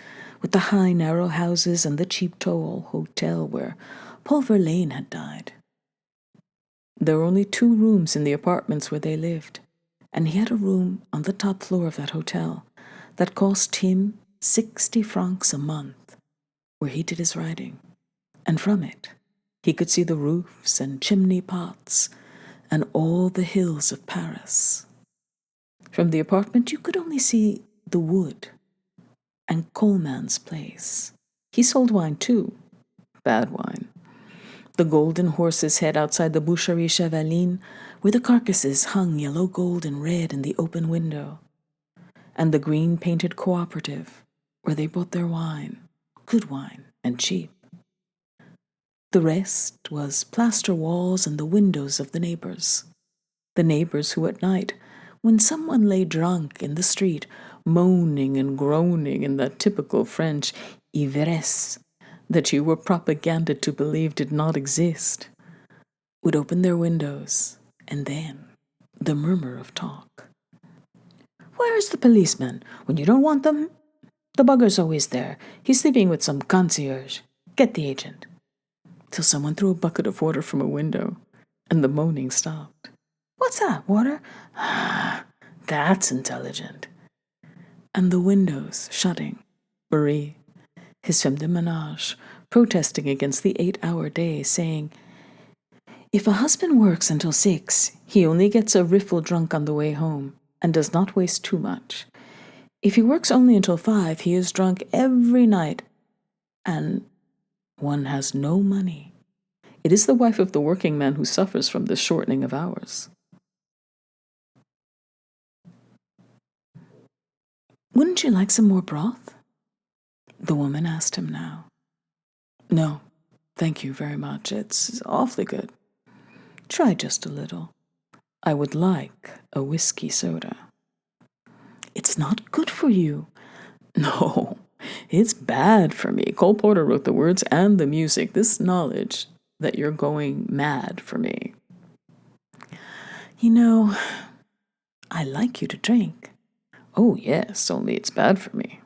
with the high narrow houses and the cheap toll hotel where Paul Verlaine had died. There were only 2 rooms in the apartments where they lived, and he had a room on the top floor of that hotel that cost him 60 francs a month, where he did his writing, and from it he could see the roofs and chimney pots and all the hills of Paris. From the apartment you could only see the wood and Coleman's place. He sold wine too, bad wine. The golden horse's head outside the boucherie cheveline, where the carcasses hung yellow, gold, and red in the open window, and the green-painted cooperative, where they bought their wine, good wine and cheap. The rest was plaster walls and the windows of the neighbors who at night, when someone lay drunk in the street, moaning and groaning in that typical French ivresse that you were propaganded to believe did not exist, would open their windows, and then the murmur of talk. "Where's the policeman when you don't want them? The bugger's always there. He's sleeping with some concierge. Get the agent." Till someone threw a bucket of water from a window, and the moaning stopped. "What's that, water? Ah, that's intelligent." And the windows shutting. Marie, his femme de ménage, protesting against the 8-hour day, saying, "If a husband works until 6, he only gets a riffle drunk on the way home, and does not waste too much. If he works only until 5, he is drunk every night, and one has no money. It is the wife of the working man who suffers from this shortening of hours." "Wouldn't you like some more broth?" the woman asked him now. "No, thank you very much. It's awfully good. Try just a little. I would like a whiskey soda." "It's not good for you." "No, it's bad for me. Cole Porter wrote the words and the music. This knowledge that you're going mad for me." "You know, I like you to drink." "Oh, yes, only it's bad for me."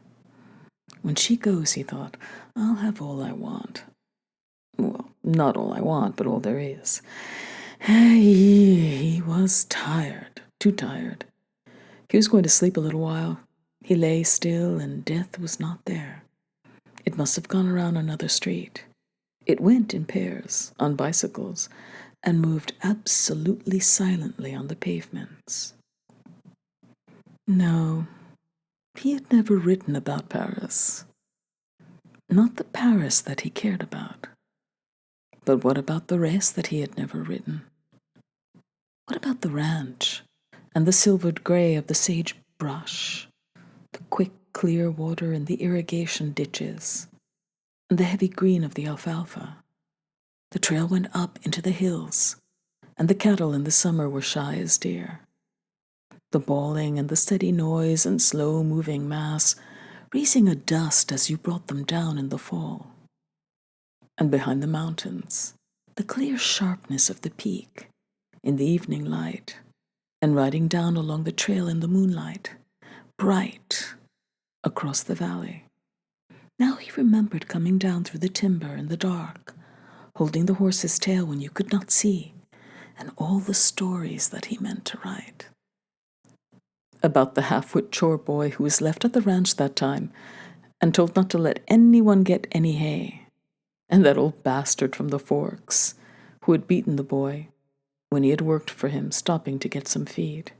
When she goes, he thought, I'll have all I want. Well, not all I want, but all there is. He was tired, too tired. He was going to sleep a little while. He lay still, and death was not there. It must have gone around another street. It went in pairs, on bicycles, and moved absolutely silently on the pavements. No, he had never written about Paris. Not the Paris that he cared about. But what about the rest that he had never written? What about the ranch, and the silvered gray of the sagebrush, the quick, clear water in the irrigation ditches, and the heavy green of the alfalfa? The trail went up into the hills, and the cattle in the summer were shy as deer. The bawling and the steady noise and slow-moving mass, raising a dust as you brought them down in the fall. And behind the mountains, the clear sharpness of the peak in the evening light, and riding down along the trail in the moonlight, bright across the valley. Now he remembered coming down through the timber in the dark, holding the horse's tail when you could not see, and all the stories that he meant to write. About the half-wit chore boy who was left at the ranch that time and told not to let anyone get any hay, and that old bastard from the Forks who had beaten the boy when he had worked for him, stopping to get some feed.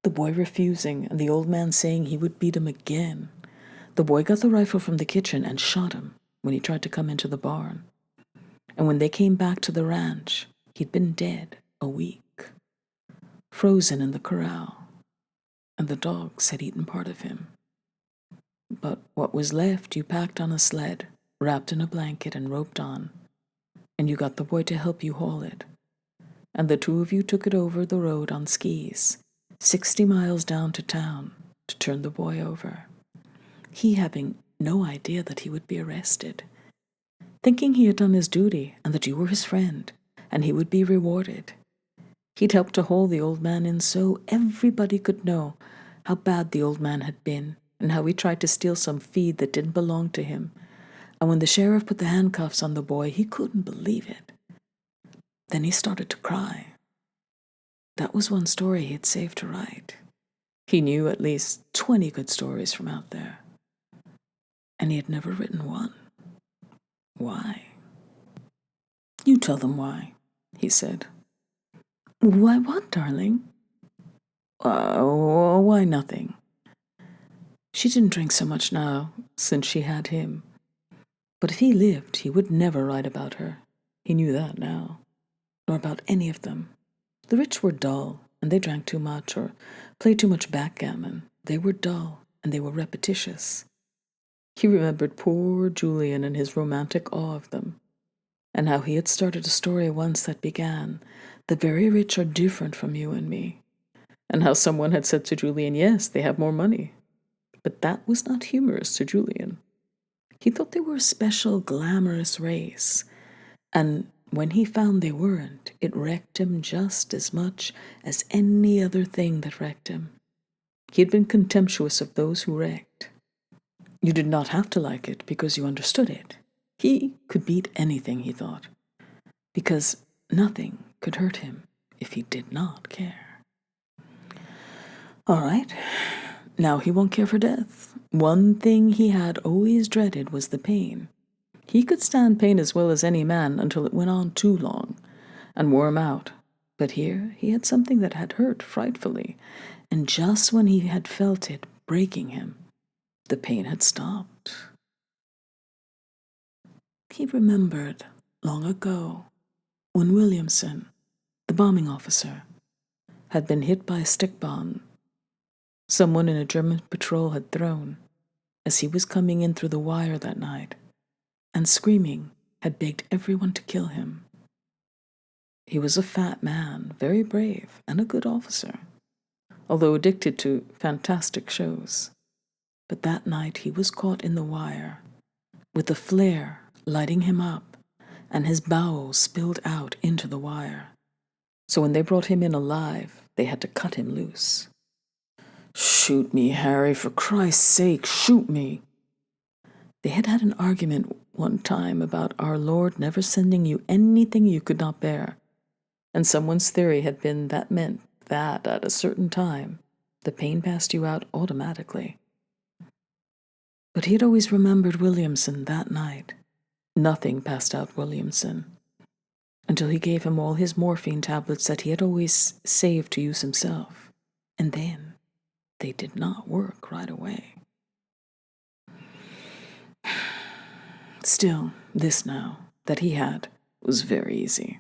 The boy refusing, and the old man saying he would beat him again. The boy got the rifle from the kitchen and shot him when he tried to come into the barn. And when they came back to the ranch, he'd been dead a week, frozen in the corral, and the dogs had eaten part of him. But what was left you packed on a sled, wrapped in a blanket and roped on, and you got the boy to help you haul it. And the two of you took it over the road on skis, 60 miles down to town, to turn the boy over. He having no idea that he would be arrested, thinking he had done his duty and that you were his friend, and he would be rewarded. He'd helped to haul the old man in so everybody could know how bad the old man had been, and how he tried to steal some feed that didn't belong to him. And when the sheriff put the handcuffs on the boy, he couldn't believe it. Then he started to cry. That was one story he had saved to write. He knew at least 20 good stories from out there, and he had never written one. Why? You tell them why, he said. Why what, darling? Why nothing. She didn't drink so much now, since she had him. But if he lived, he would never write about her. He knew that now. Nor about any of them. The rich were dull, and they drank too much, or played too much backgammon. They were dull, and they were repetitious. He remembered poor Julian and his romantic awe of them, and how he had started a story once that began, "The very rich are different from you and me," and how someone had said to Julian, "Yes, they have more money." But that was not humorous to Julian. He thought they were a special, glamorous race, and when he found they weren't, it wrecked him just as much as any other thing that wrecked him. He had been contemptuous of those who wrecked. You did not have to like it because you understood it. He could beat anything, he thought, because nothing could hurt him if he did not care. All right, now he won't care for death. One thing he had always dreaded was the pain. He could stand pain as well as any man until it went on too long and wore him out. But here he had something that had hurt frightfully, and just when he had felt it breaking him, the pain had stopped. He remembered long ago when Williamson, the bombing officer, had been hit by a stick bomb someone in a German patrol had thrown as he was coming in through the wire that night, and screaming had begged everyone to kill him. He was a fat man, very brave, and a good officer, although addicted to fantastic shows. But that night he was caught in the wire, with the flare lighting him up, and his bowels spilled out into the wire. So when they brought him in alive, they had to cut him loose. "Shoot me, Harry, for Christ's sake, shoot me." They had had an argument one time about our Lord never sending you anything you could not bear, and someone's theory had been that meant that at a certain time, the pain passed you out automatically. But he had always remembered Williamson that night. Nothing passed out Williamson, until he gave him all his morphine tablets that he had always saved to use himself, and then they did not work right away. Still, this now, that he had, was very easy.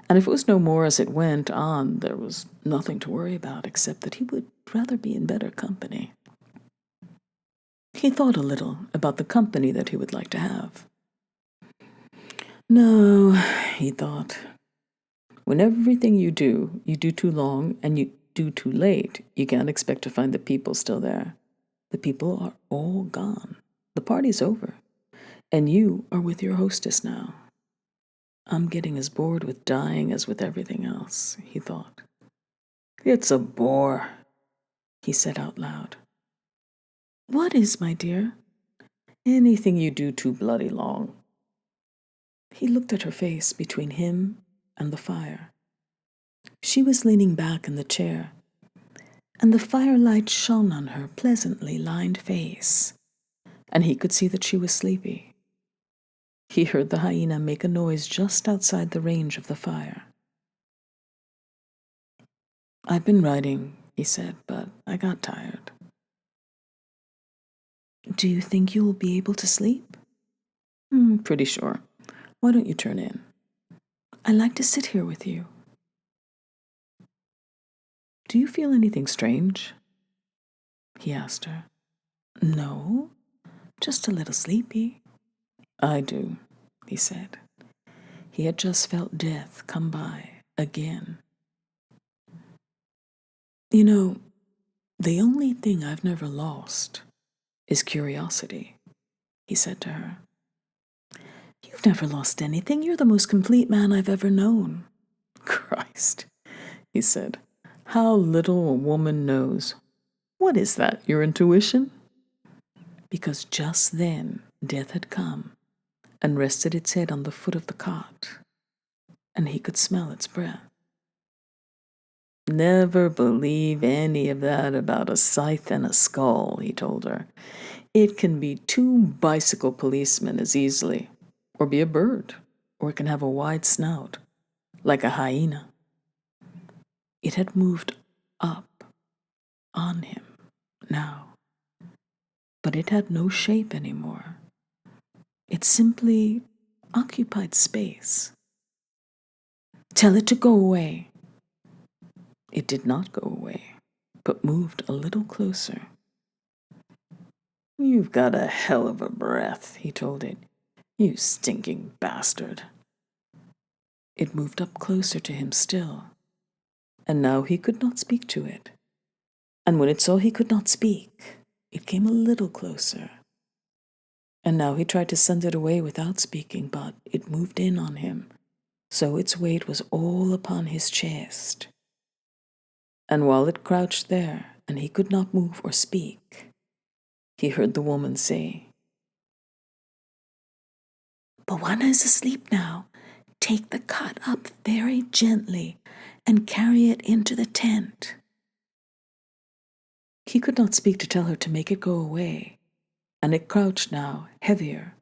And if it was no more as it went on, there was nothing to worry about except that he would rather be in better company. He thought a little about the company that he would like to have. No, he thought, when everything you do too long and you do too late, you can't expect to find the people still there. The people are all gone. The party's over. And you are with your hostess now. I'm getting as bored with dying as with everything else, he thought. It's a bore, he said out loud. What is, my dear? Anything you do too bloody long. He looked at her face between him and the fire. She was leaning back in the chair, and the firelight shone on her pleasantly lined face, and he could see that she was sleepy. He heard the hyena make a noise just outside the range of the fire. "I've been writing," he said, "but I got tired." "Do you think you will be able to sleep?" Pretty sure. Why don't you turn in?" "I like to sit here with you." "Do you feel anything strange?" he asked her. "No, just a little sleepy." "I do," he said. He had just felt death come by again. "You know, the only thing I've never lost is curiosity," he said to her. "You've never lost anything. You're the most complete man I've ever known." "Christ," he said, "how little a woman knows. What is that, your intuition?" Because just then death had come and rested its head on the foot of the cot, and he could smell its breath. "Never believe any of that about a scythe and a skull," he told her. "It can be two bicycle policemen as easily, or be a bird, or it can have a wide snout, like a hyena." It had moved up on him now, but it had no shape anymore. It simply occupied space. "Tell it to go away." It did not go away, but moved a little closer. "You've got a hell of a breath," he told it. "You stinking bastard." It moved up closer to him still, and now he could not speak to it. And when it saw he could not speak, it came a little closer. And now he tried to send it away without speaking, but it moved in on him, so its weight was all upon his chest. And while it crouched there, and he could not move or speak, he heard the woman say, "Bwana is asleep now. Take the cot up very gently and carry it into the tent." He could not speak to tell her to make it go away, and it crouched now, heavier,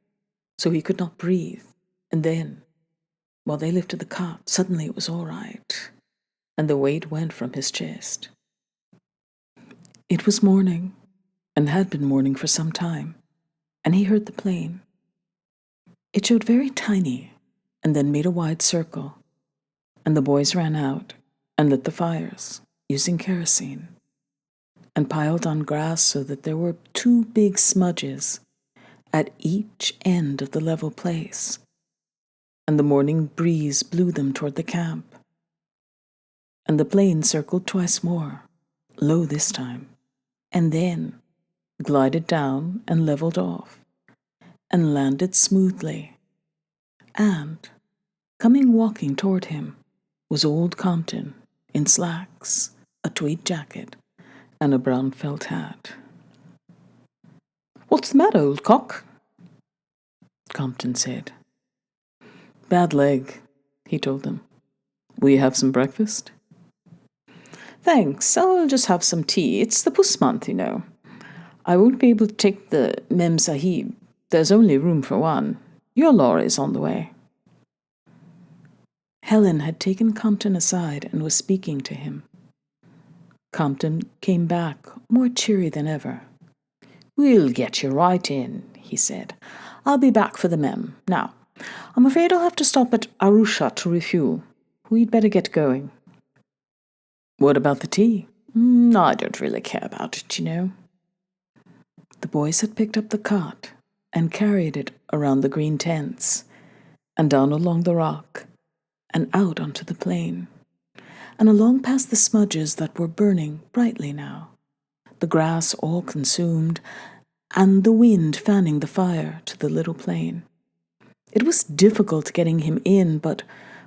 so he could not breathe. And then, while they lifted the cot, suddenly it was all right, and the weight went from his chest. It was morning, and had been morning for some time, and he heard the plane. It showed very tiny, and then made a wide circle, and the boys ran out and lit the fires, using kerosene, and piled on grass so that there were two big smudges at each end of the level place, and the morning breeze blew them toward the camp. And the plane circled twice more, low this time, and then glided down and leveled off, and landed smoothly. And, coming walking toward him, was old Compton, in slacks, a tweed jacket, and a brown felt hat. "What's the matter, old cock?" Compton said. "Bad leg," he told them. "Will you have some breakfast?" "Thanks, I'll just have some tea. It's the puss month, you know. I won't be able to take the Mem Sahib. There's only room for one. Your lorry's on the way." Helen had taken Compton aside and was speaking to him. Compton came back, more cheery than ever. "We'll get you right in," he said. "I'll be back for the Mem. Now, I'm afraid I'll have to stop at Arusha to refuel. We'd better get going." "What about the tea?" I don't really care about it, you know." The boys had picked up the cot and carried it around the green tents, and down along the rock, and out onto the plain, and along past the smudges that were burning brightly now, the grass all consumed, and the wind fanning the fire to the little plain. It was difficult getting him in, but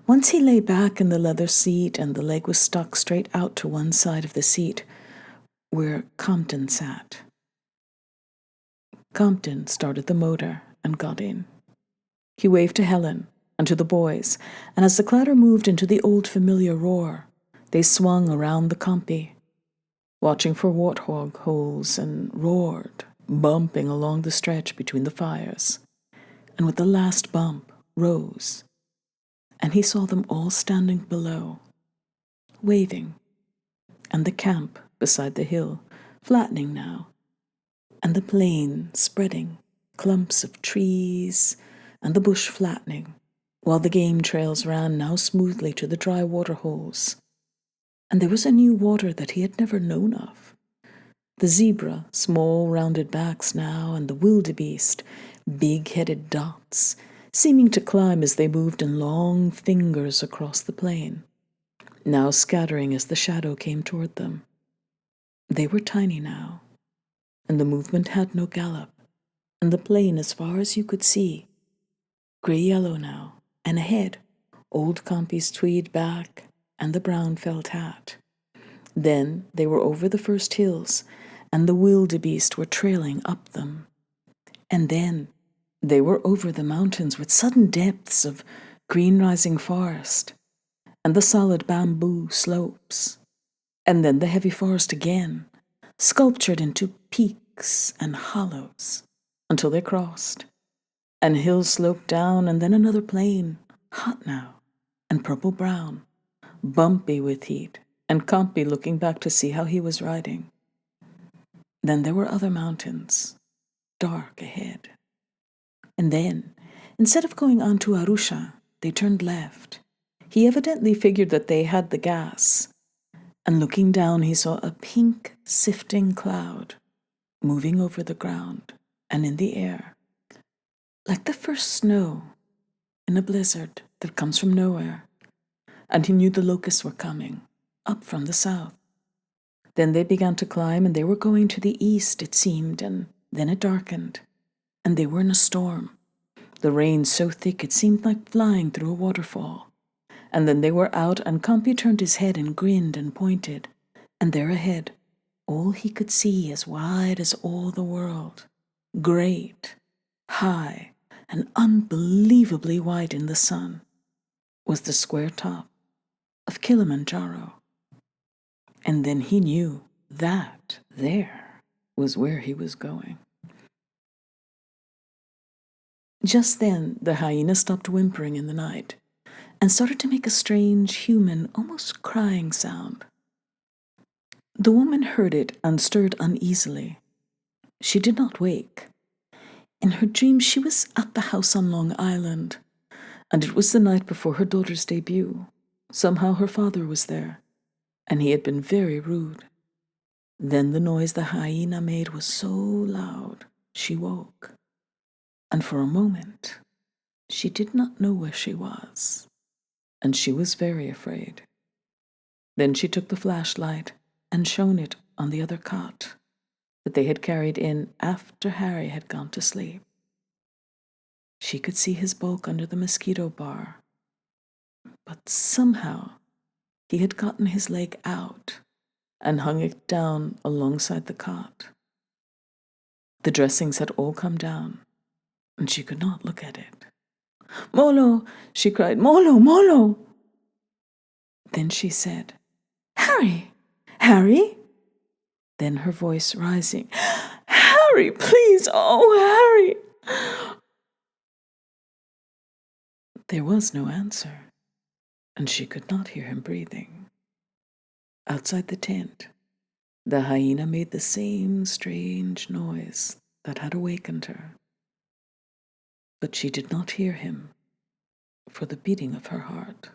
once he lay back in the leather seat and the leg was stuck straight out to one side of the seat, where Compton sat. Compton started the motor and got in. He waved to Helen and to the boys, and as the clatter moved into the old familiar roar, they swung around the compy, watching for warthog holes, and roared, bumping along the stretch between the fires. And with the last bump, rose, and he saw them all standing below, waving, and the camp beside the hill flattening now, and the plain spreading, clumps of trees, and the bush flattening, while the game trails ran now smoothly to the dry water holes. And there was a new water that he had never known of. The zebra, small rounded backs now, and the wildebeest, big-headed dots, seeming to climb as they moved in long fingers across the plain, now scattering as the shadow came toward them. They were tiny now, and the movement had no gallop, and the plain as far as you could see, gray-yellow now, and ahead, old Compy's tweed back and the brown felt hat. Then they were over the first hills, and the wildebeest were trailing up them. And then they were over the mountains with sudden depths of green rising forest, and the solid bamboo slopes, and then the heavy forest again, sculptured into peaks and hollows, until they crossed, and hills sloped down, and then another plain, hot now, and purple-brown, bumpy with heat, and Compy looking back to see how he was riding. Then there were other mountains, dark ahead. And then, instead of going on to Arusha, they turned left. He evidently figured that they had the gas, and looking down he saw a pink, sifting cloud moving over the ground and in the air, like the first snow in a blizzard that comes from nowhere. And he knew the locusts were coming, up from the south. Then they began to climb, and they were going to the east, it seemed, and then it darkened, and they were in a storm, the rain so thick it seemed like flying through a waterfall. And then they were out, and Compy turned his head and grinned and pointed, and there ahead, all he could see as wide as all the world, great, high, and unbelievably white in the sun, was the square top of Kilimanjaro. And then he knew that there was where he was going. Just then the hyena stopped whimpering in the night and started to make a strange, human, almost crying sound. The woman heard it and stirred uneasily. She did not wake. In her dream she was at the house on Long Island, and it was the night before her daughter's debut. Somehow her father was there, and he had been very rude. Then the noise the hyena made was so loud, she woke. And for a moment, she did not know where she was, and she was very afraid. Then she took the flashlight and shone it on the other cot that they had carried in after Harry had gone to sleep. She could see his bulk under the mosquito bar, but somehow he had gotten his leg out and hung it down alongside the cot. The dressings had all come down, and she could not look at it. "Molo!" she cried. "Molo! Molo!" Then she said, "Harry! Harry!" Then her voice rising, "Harry, please! Oh, Harry!" There was no answer, and she could not hear him breathing. Outside the tent, the hyena made the same strange noise that had awakened her. But she did not hear him for the beating of her heart.